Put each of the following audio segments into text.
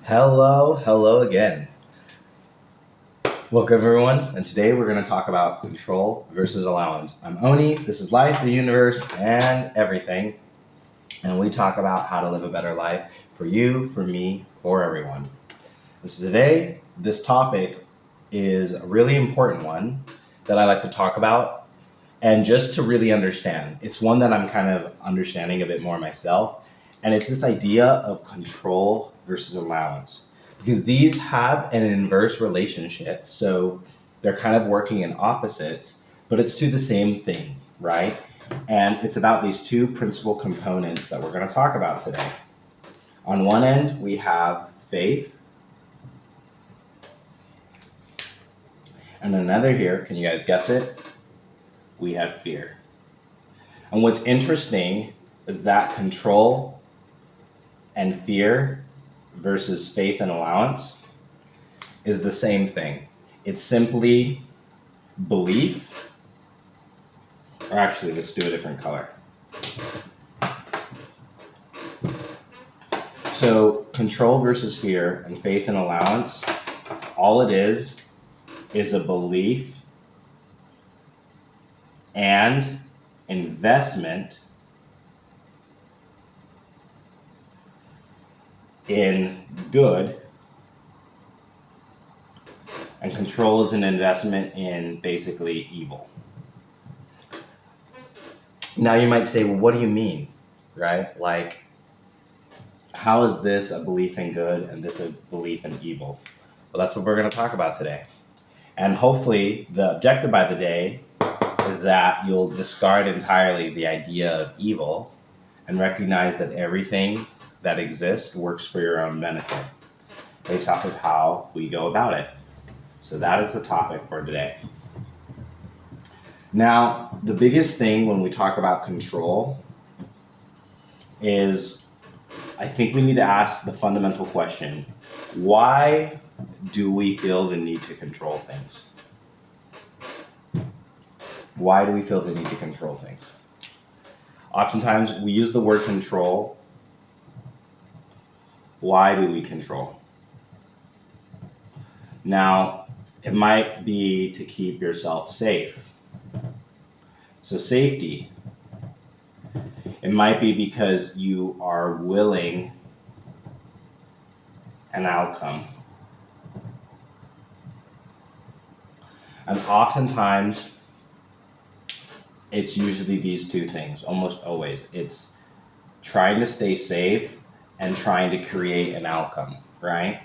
Hello again. Welcome everyone, and today we're going to talk about control versus allowance. I'm Oni, this is life, the universe, and everything, and we talk about how to live a better life for you, for me, for everyone. And so today, this topic is a really important one that I like to talk about, and just to really understand. It's one that I'm kind of understanding a bit more myself, and it's this idea of control versus allowance. Because these have an inverse relationship, so they're kind of working in opposites, but it's to the same thing, right? And it's about these two principal components that we're going to talk about today. On one end, we have faith, and another here, can you guys guess it? We have fear. And what's interesting is that control and fear versus faith and allowance is the same thing. It's simply belief, or actually, let's do a different color. So control versus fear and faith and allowance, all it is a belief and investment in good, and control is an investment in basically evil. Now you might say, well, what do you mean, right? Like, how is this a belief in good and this a belief in evil? Well, that's what we're going to talk about today. And hopefully the objective by the day is that you'll discard entirely the idea of evil and recognize that everything that exists works for your own benefit based off of how we go about it. So that is the topic for today. Now, the biggest thing when we talk about control is I think we need to ask the fundamental question, why do we feel the need to control things? Why do we feel the need to control things? Oftentimes we use the word control. Why do we control? Now, it might be to keep yourself safe. So safety. It might be because you are willing an outcome. And oftentimes, it's usually these two things, almost always. It's trying to stay safe and trying to create an outcome, right?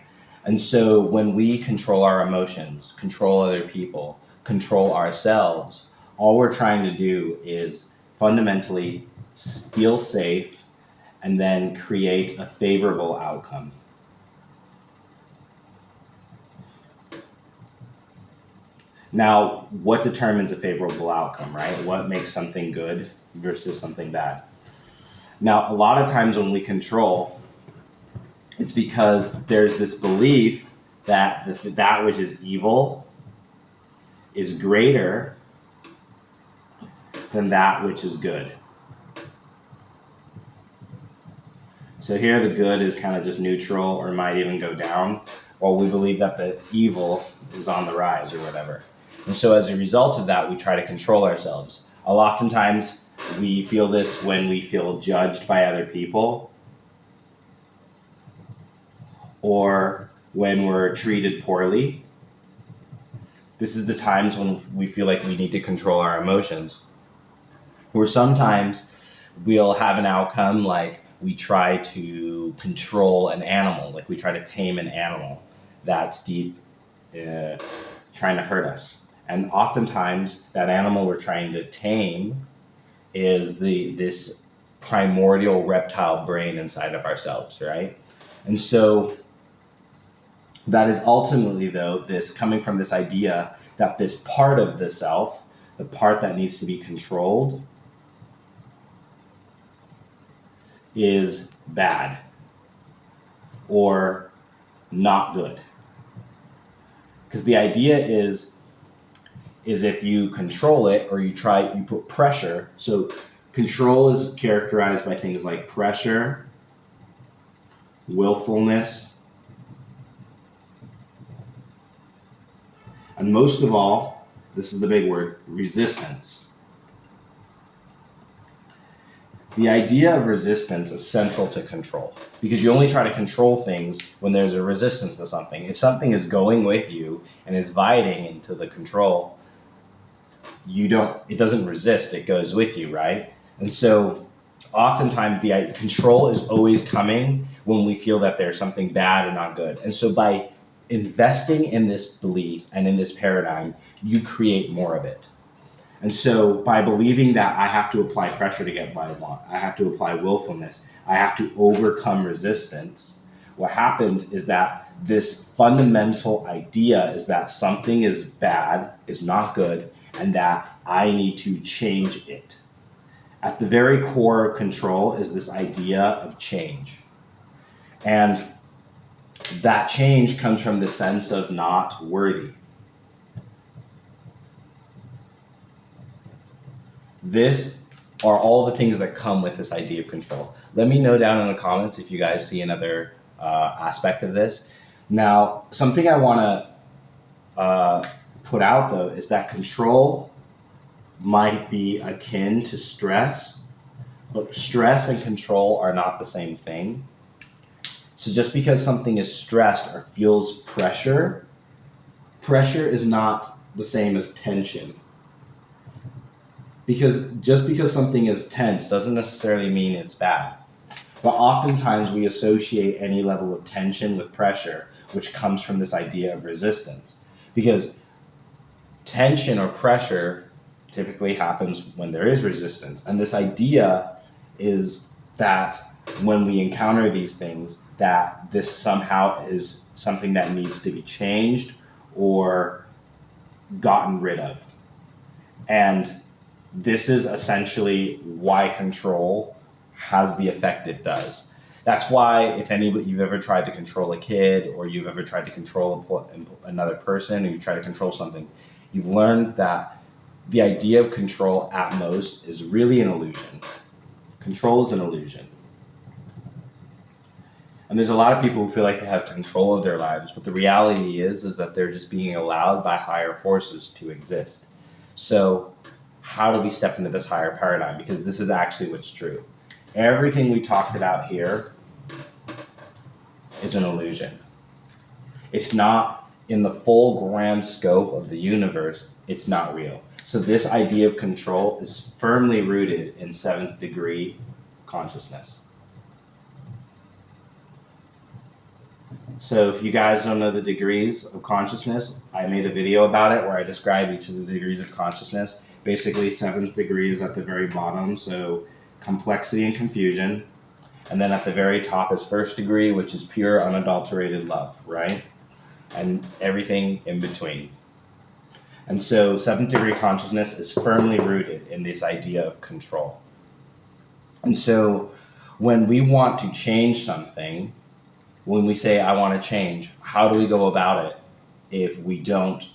And so when we control our emotions, control other people, control ourselves, all we're trying to do is fundamentally feel safe and then create a favorable outcome. Now, what determines a favorable outcome, right? What makes something good versus something bad? Now, a lot of times when we control, it's because there's this belief that that which is evil is greater than that which is good. So here the good is kind of just neutral or might even go down, while we believe that the evil is on the rise or whatever. And so as a result of that, we try to control ourselves. Oftentimes we feel this when we feel judged by other people, or when we're treated poorly. This is the times when we feel like we need to control our emotions. Or sometimes we'll have an outcome like we try to control an animal, like we try to tame an animal that's deep trying to hurt us. And oftentimes that animal we're trying to tame is this primordial reptile brain inside of ourselves, right? And so that is ultimately, though, this coming from this idea that this part of the self, the part that needs to be controlled, is bad or not good. Because the idea is if you control it or you put pressure. So control is characterized by things like pressure, willfulness, And most of all, this is the big word, resistance. The idea of resistance is central to control because you only try to control things when there's a resistance to something. If something is going with you and is inviting into the control, it doesn't resist, it goes with you, right? And so oftentimes the control is always coming when we feel that there's something bad and not good. And so by investing in this belief and in this paradigm, you create more of it. And so by believing that I have to apply pressure to get what I want, I have to apply willfulness, I have to overcome resistance, what happens is that this fundamental idea is that something is bad, is not good, and that I need to change it. At the very core of control is this idea of change. And that change comes from the sense of not worthy. This are all the things that come with this idea of control. Let me know down in the comments if you guys see another aspect of this. Now, something I want to put out though is that control might be akin to stress, but stress and control are not the same thing. So just because something is stressed or feels pressure is not the same as tension. Because just because something is tense doesn't necessarily mean it's bad. But oftentimes we associate any level of tension with pressure, which comes from this idea of resistance. Because tension or pressure typically happens when there is resistance. And this idea is that when we encounter these things, that this somehow is something that needs to be changed or gotten rid of. And this is essentially why control has the effect it does. That's why if you've ever tried to control a kid or you've ever tried to control another person or you try to control something, you've learned that the idea of control at most is really an illusion. Control is an illusion. And there's a lot of people who feel like they have control of their lives, but the reality is that they're just being allowed by higher forces to exist. So how do we step into this higher paradigm? Because this is actually what's true. Everything we talked about here is an illusion. It's not in the full grand scope of the universe. It's not real. So this idea of control is firmly rooted in 7th degree consciousness. So if you guys don't know the degrees of consciousness, I made a video about it where I describe each of the degrees of consciousness. Basically, 7th degree is at the very bottom, so complexity and confusion. And then at the very top is 1st degree, which is pure, unadulterated love, right? And everything in between. And so 7th degree consciousness is firmly rooted in this idea of control. And so when we want to change something, when we say, I want to change, how do we go about it if we don't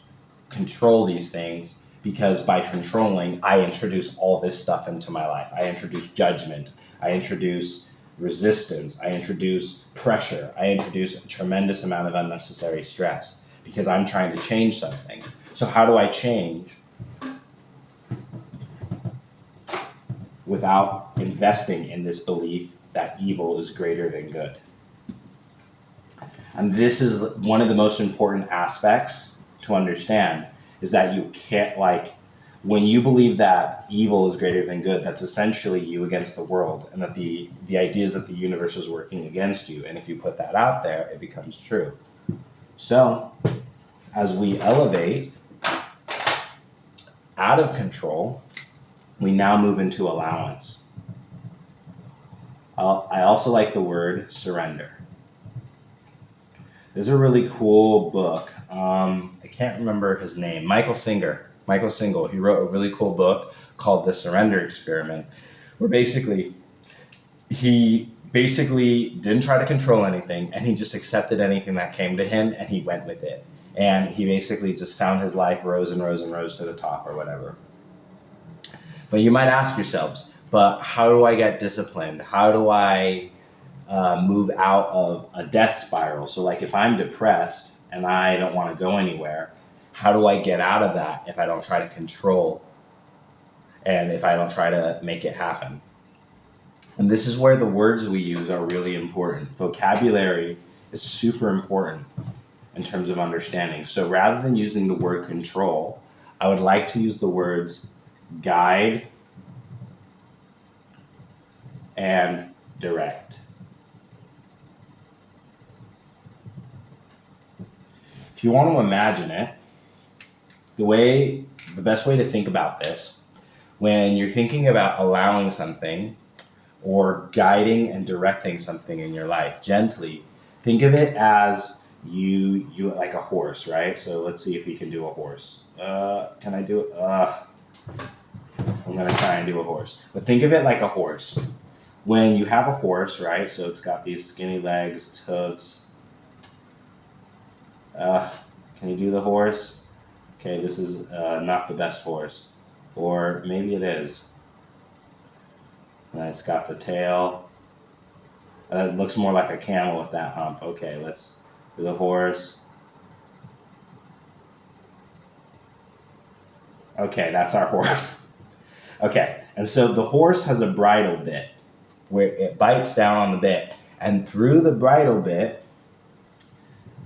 control these things? Because by controlling, I introduce all this stuff into my life. I introduce judgment. I introduce resistance. I introduce pressure. I introduce a tremendous amount of unnecessary stress because I'm trying to change something. So how do I change without investing in this belief that evil is greater than good? And this is one of the most important aspects to understand, is that you can't, when you believe that evil is greater than good, that's essentially you against the world, and that the idea is that the universe is working against you. And if you put that out there, it becomes true. So as we elevate out of control, we now move into allowance. I also like the word surrender. There's a really cool book. I can't remember his name. Michael Single. He wrote a really cool book called The Surrender Experiment, where he didn't try to control anything, and he just accepted anything that came to him, and he went with it. And he basically just found his life rose and rose and rose to the top or whatever. But you might ask yourselves, but how do I get disciplined? How do I move out of a death spiral? So if I'm depressed and I don't want to go anywhere, how do I get out of that if I don't try to control and if I don't try to make it happen? And this is where the words we use are really important. Vocabulary is super important in terms of understanding. So rather than using the word control, I would like to use the words guide and direct. If you want to imagine it, the best way to think about this, when you're thinking about allowing something or guiding and directing something in your life gently, think of it as you like a horse, right? So let's see if we can do a horse. Can I do it? I'm gonna try and do a horse. But think of it like a horse. When you have a horse, right? So it's got these skinny legs, its hooves. Can you do the horse? Okay, this is not the best horse. Or maybe it is. And it's got the tail. It looks more like a camel with that hump. Okay, let's do the horse. Okay, that's our horse. Okay, and so the horse has a bridle bit where it bites down on the bit. And through the bridle bit,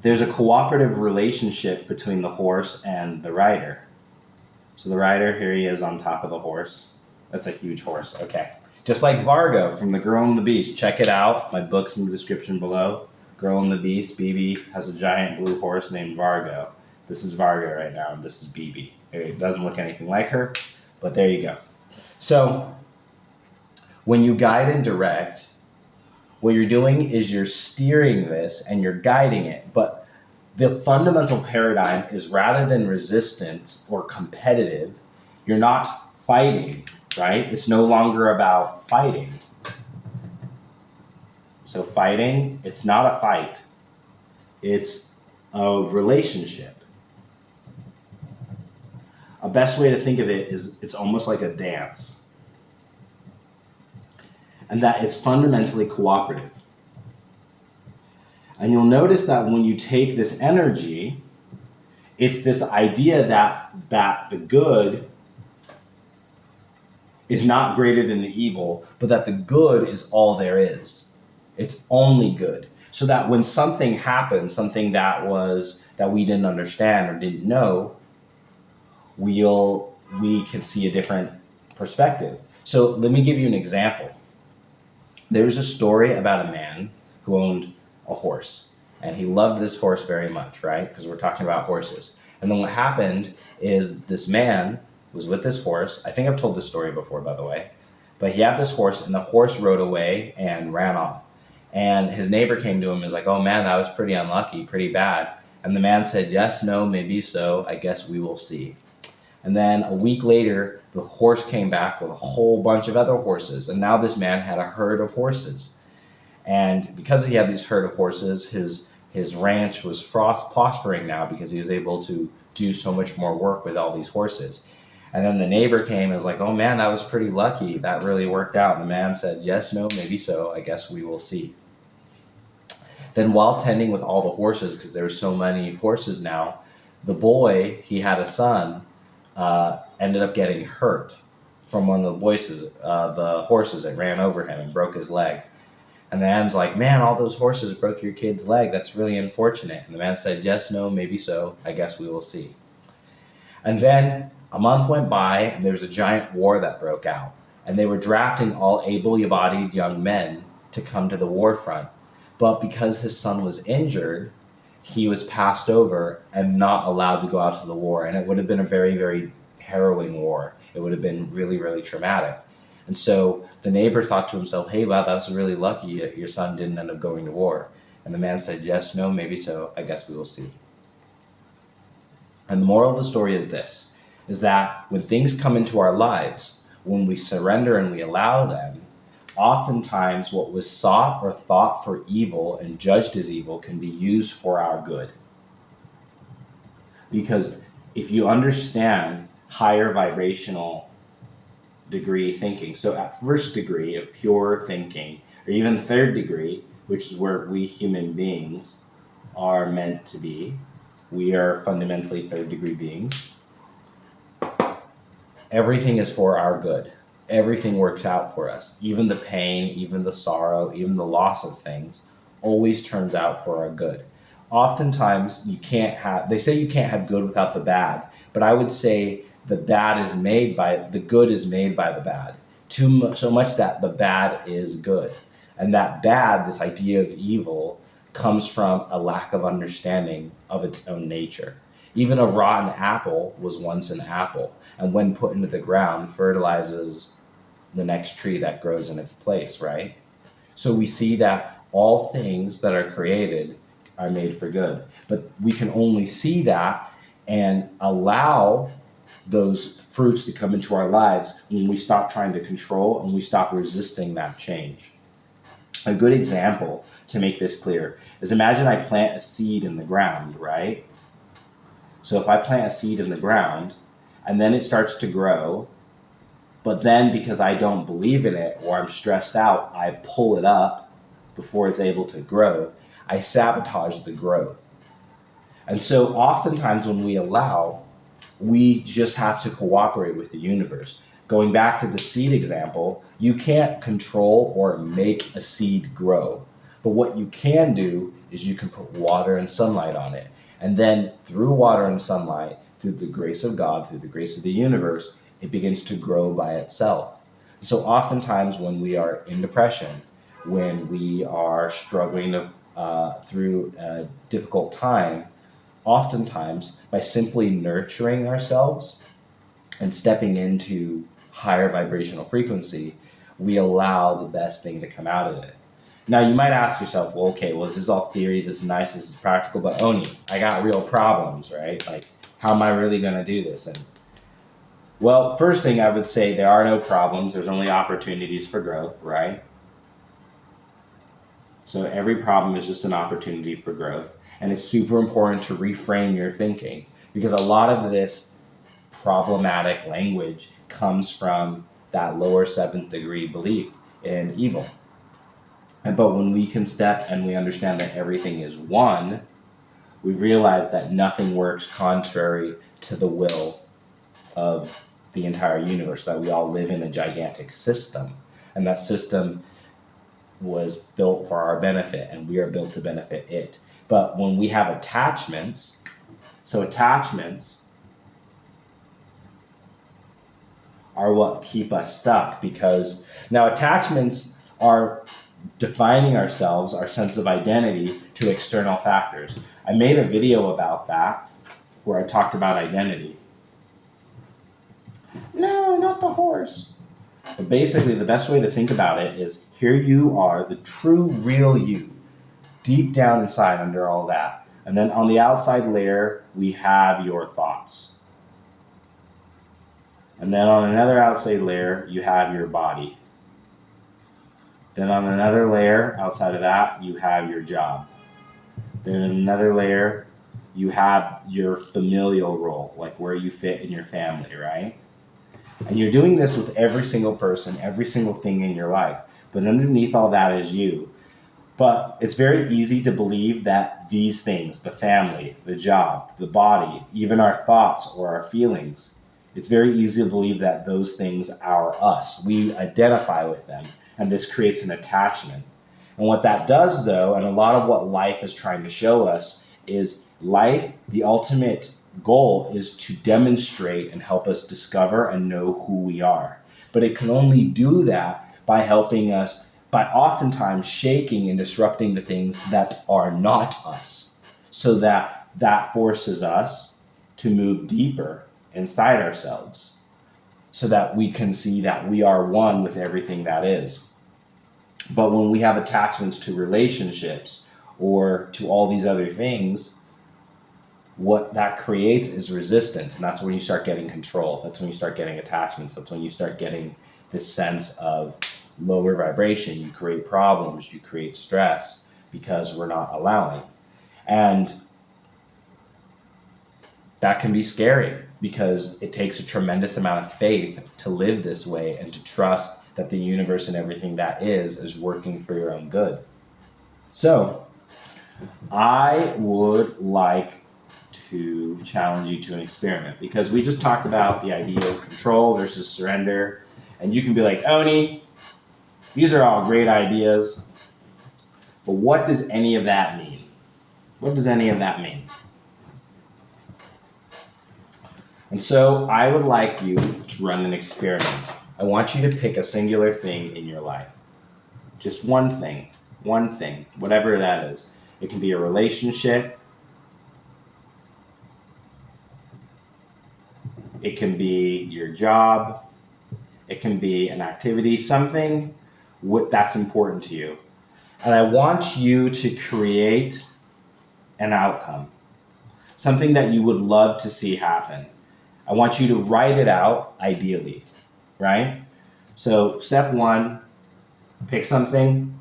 there's a cooperative relationship between the horse and the rider. So the rider, here he is on top of the horse. That's a huge horse. Okay. Just like Vargo from The Girl and the Beast. Check it out. My book's in the description below. Girl and the Beast. BB has a giant blue horse named Vargo. This is Vargo right now, and this is BB. It doesn't look anything like her, but there you go. So when you guide and direct, what you're doing is you're steering this and you're guiding it. But the fundamental paradigm is rather than resistant or competitive, you're not fighting, right? It's no longer about fighting. So fighting, it's not a fight. It's a relationship. A best way to think of it is it's almost like a dance. And that it's fundamentally cooperative. And you'll notice that when you take this energy, it's this idea that the good is not greater than the evil, but that the good is all there is. It's only good. So that when something happens, something that we didn't understand or didn't know, we can see a different perspective. So let me give you an example. There's a story about a man who owned a horse, and he loved this horse very much, right? Because we're talking about horses. And then what happened is this man was with this horse. I think I've told this story before, by the way. But he had this horse, and the horse rode away and ran off. And his neighbor came to him and was like, "Oh man, that was pretty unlucky, pretty bad." And the man said, "Yes, no, maybe so. I guess we will see." And then a week later, the horse came back with a whole bunch of other horses. And now this man had a herd of horses. And because he had these herd of horses, his ranch was prospering now because he was able to do so much more work with all these horses. And then the neighbor came and was like, "Oh man, that was pretty lucky. That really worked out." And the man said, "Yes, no, maybe so. I guess we will see." Then while tending with all the horses, because there were so many horses now, the boy, he had a son, ended up getting hurt from one of the horses that ran over him and broke his leg. And the man's like, "Man, all those horses broke your kid's leg. That's really unfortunate." And the man said, "Yes, no, maybe so. I guess we will see." And then a month went by, and there was a giant war that broke out. And they were drafting all able-bodied young men to come to the war front. But because his son was injured, he was passed over and not allowed to go out to the war. And it would have been a very, very harrowing war. It would have been really, really traumatic. And so the neighbor thought to himself, "Hey, wow, that was really lucky that your son didn't end up going to war." And the man said, "Yes, no, maybe so. I guess we will see." And the moral of the story is this, is that when things come into our lives, when we surrender and we allow them, oftentimes what was sought or thought for evil and judged as evil can be used for our good. Because if you understand higher vibrational degree thinking, so at first degree of pure thinking, or even third degree, which is where we human beings are meant to be, We are fundamentally third-degree beings. Everything is for our good. Everything works out for us. Even the pain, even the sorrow, even the loss of things always turns out for our good. Oftentimes, they say you can't have good without the bad, but I would say the good is made by the bad. So much that the bad is good. And that bad, this idea of evil, comes from a lack of understanding of its own nature. Even a rotten apple was once an apple, and when put into the ground, fertilizes the next tree that grows in its place, right? So we see that all things that are created are made for good. But we can only see that and allow those fruits to come into our lives when we stop trying to control and we stop resisting that change. A good example to make this clear is, imagine I plant a seed in the ground, right? So if I plant a seed in the ground and then it starts to grow, but then because I don't believe in it or I'm stressed out, I pull it up before it's able to grow, I sabotage the growth. And so oftentimes when we allow, we just have to cooperate with the universe. Going back to the seed example, you can't control or make a seed grow. But what you can do is you can put water and sunlight on it. And then through water and sunlight, through the grace of God, through the grace of the universe, it begins to grow by itself. So oftentimes when we are in depression, when we are struggling through a difficult time, oftentimes by simply nurturing ourselves and stepping into higher vibrational frequency, we allow the best thing to come out of it. Now you might ask yourself, well, okay, this is all theory, this is nice, this is practical, but Oni, I got real problems, right? Like, how am I really gonna do this? And well, first thing I would say, there are no problems, there's only opportunities for growth, right? So every problem is just an opportunity for growth. And it's super important to reframe your thinking, because a lot of this problematic language comes from that lower 7th degree belief in evil. But when we can step and we understand that everything is one, we realize that nothing works contrary to the will of the entire universe, that we all live in a gigantic system. And that system was built for our benefit, and we are built to benefit it. But when we have attachments, so attachments are what keep us stuck, because now attachments are defining ourselves, our sense of identity, to external factors. I made a video about that where I talked about identity. No, not the horse. But basically, the best way to think about it is, here you are, the true, real you, deep down inside under all that. And then on the outside layer, we have your thoughts. And then on another outside layer, you have your body. Then on another layer outside of that, you have your job. Then in another layer, you have your familial role, like where you fit in your family, right? And you're doing this with every single person, every single thing in your life. But underneath all that is you. But it's very easy to believe that these things, the family, the job, the body, even our thoughts or our feelings, it's very easy to believe that those things are us. We identify with them, and this creates an attachment. And what that does, though, and a lot of what life is trying to show us, is life, the ultimate goal is to demonstrate and help us discover and know who we are. But it can only do that by helping us, by oftentimes shaking and disrupting the things that are not us, so that forces us to move deeper inside ourselves, so that we can see that we are one with everything that is. But when we have attachments to relationships or to all these other things, what that creates is resistance. And that's when you start getting control. That's when you start getting attachments. That's when you start getting this sense of lower vibration. You create problems, you create stress, because we're not allowing. And that can be scary, because it takes a tremendous amount of faith to live this way and to trust that the universe and everything that is working for your own good. So I would like to challenge you to an experiment, because we just talked about the idea of control versus surrender. And you can be like, Oni, these are all great ideas, but what does any of that mean? What does any of that mean? And so I would like you to run an experiment. I want you to pick a singular thing in your life. Just one thing, whatever that is. It can be a relationship. It can be your job. It can be an activity, something that's important to you. And I want you to create an outcome, something that you would love to see happen. I want you to write it out, ideally, right? So step one, pick something.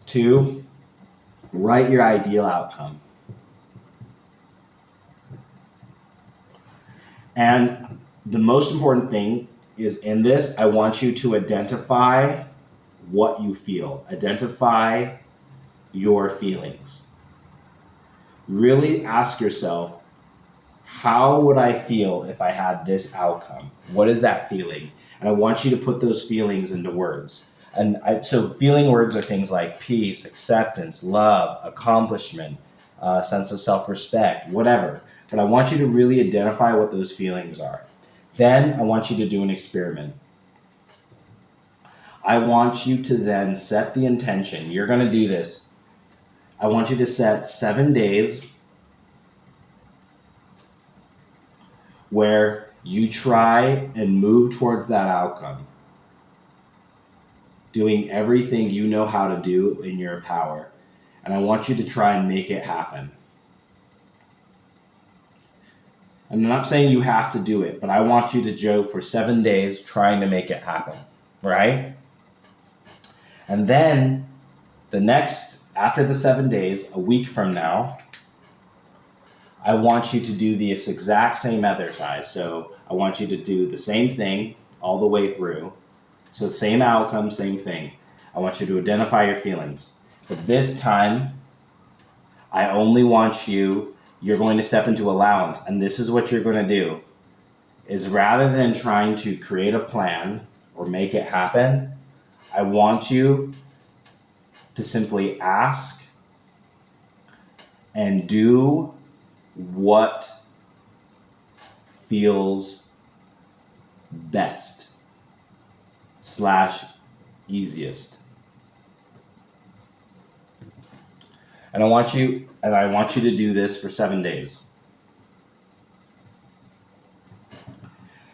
Two, write your ideal outcome. And the most important thing is, in this, I want you to identify what you feel. Identify your feelings. Really ask yourself, how would I feel if I had this outcome? What is that feeling? And I want you to put those feelings into words. And so feeling words are things like peace, acceptance, love, accomplishment, sense of self-respect, whatever. But I want you to really identify what those feelings are. Then I want you to do an experiment. I want you to then set the intention. You're going to do this. I want you to set 7 days where you try and move towards that outcome, doing everything you know how to do in your power. And I want you to try and make it happen. I'm not saying you have to do it, but I want you to go for 7 days trying to make it happen, right? And then after the 7 days, a week from now, I want you to do this exact same exercise. So I want you to do the same thing all the way through. So same outcome, same thing. I want you to identify your feelings. But this time, I only want you're going to step into allowance. And this is what you're going to do, is rather than trying to create a plan or make it happen, I want you to simply ask and do what feels best / easiest. And I want you to do this for 7 days.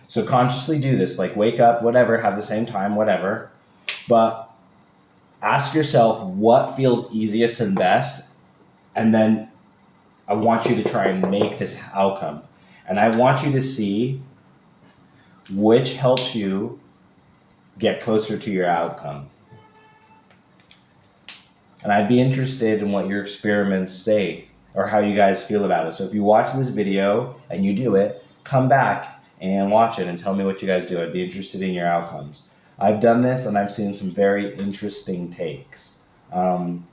So consciously do this, like wake up, whatever, have the same time, whatever. But ask yourself what feels easiest and best, and then I want you to try and make this outcome. And I want you to see which helps you get closer to your outcome. And I'd be interested in what your experiments say or how you guys feel about it. So if you watch this video and you do it, come back and watch it and tell me what you guys do. I'd be interested in your outcomes. I've done this and I've seen some very interesting takes. And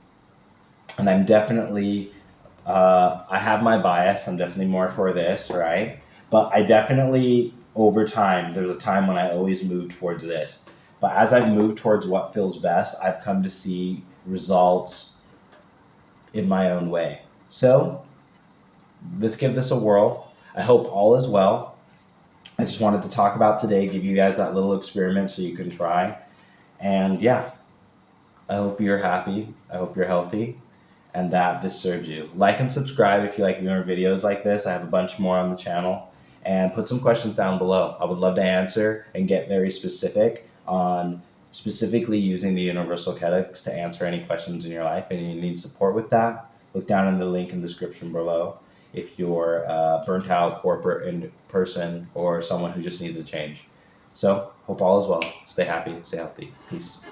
I'm definitely, I have my bias. I'm definitely more for this, right? But I definitely, over time, there's a time when I always moved towards this. But as I've moved towards what feels best, I've come to see results in my own way. So let's give this a whirl. I hope all is well. I just wanted to talk about today, give you guys that little experiment so you can try. And yeah, I hope you're happy. I hope you're healthy and that this serves you. Like and subscribe if you like more videos like this. I have a bunch more on the channel. And put some questions down below. I would love to answer and get very specific on specifically using the universal kinetics to answer any questions in your life, and you need support with that, look down in the link in the description below if you're burnt out corporate person or someone who just needs a change. So hope all is well. Stay happy, stay healthy. Peace.